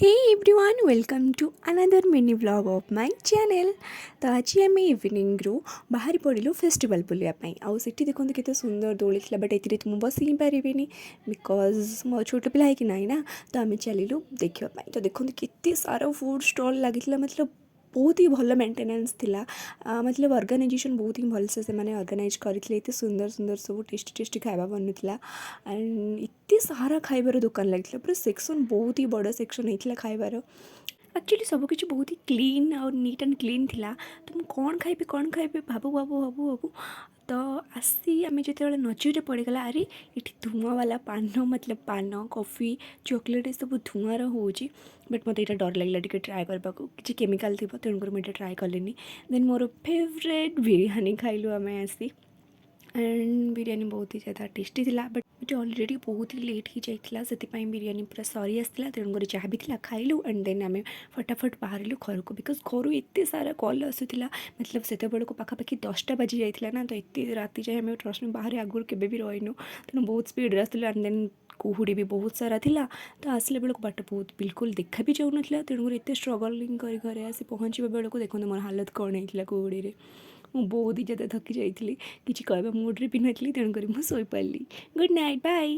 Hey everyone, welcome to another mini vlog of my channel. तो आज आम evening रू बाहरी पड़ू फेस्टिवल बुलायापाई आउ सेठी देखते केते सुंदर दोली थी बट एति तो मुझे बस ही पारि बिकज मो छोट पिला है कि ना ना तो आम चलू देखापी। तो देखते केते सारा फूड स्टॉल लगी मतलब बहुत ही भल मेंटेनेंस थिला। मतलब ऑर्गेनाइजेशन बहुत ही भलसे से मैंने ऑर्गेनाइज करते एत सुंदर सुंदर सब टेस्टी टेस्टी खाଇବା बनुला एंड एत सारा खाइबार दुकान लगी पूरा सेक्शन बहुत ही बड़ सेक्शन होता खाइबार। एक्चुअली सबकि बहुत ही क्लीन और नीट एंड क्लीन थिला। तो मुझे कौन खाइबी भाबू भाबू भाबू भाबू तो आसी आम जो नजर पड़गला अरे ये धुआं वाला पान मतलब पान कॉफ़ी चॉकलेट ये सब धुआंर हो बट मत यहाँ डर लगे टे ट्राए करने को कि केमिकल थी तेणुकर मुझे ट्राए कलेनी। देन मोर फेवरेट बिरयानी खाइलु आम आसी एंड बिरयानी बहुत ही ज़्यादा टेस्टी थिला बट मुझे ऑलरेडी बहुत ही लेट ही जाइला से बिरयानी पूरा सरी आसला तेणुकर जहाँ भी था खाइलु एंड देन आम फटाफट बाहर घर को बिकज घर एत सारा कल आसूला मतलब से को पाखापाखि 10टा बाजी जाइला ना तो एत राति जाए आम ट्रस्ट में बाहर आगुरी के भी रहीनु तेणु बहुत स्पीड आसला एंड देन कुहुड़ी भी बहुत सारा थिला। तो आसला बेलू बाट बहुत बिल्कुल देखा भी जाऊन तेणुकर एत स्ट्रगलिंग कर घरे आसी पहुँचा बेलू देखो मोर हालत कौन होता कुहुड़ी ମୁଁ ବହୁତ ହି ज़्यादा थकी जाइली किसी कहवा मुड्रे भी नथी तेणुक मुझे शोपारि। Good night bye.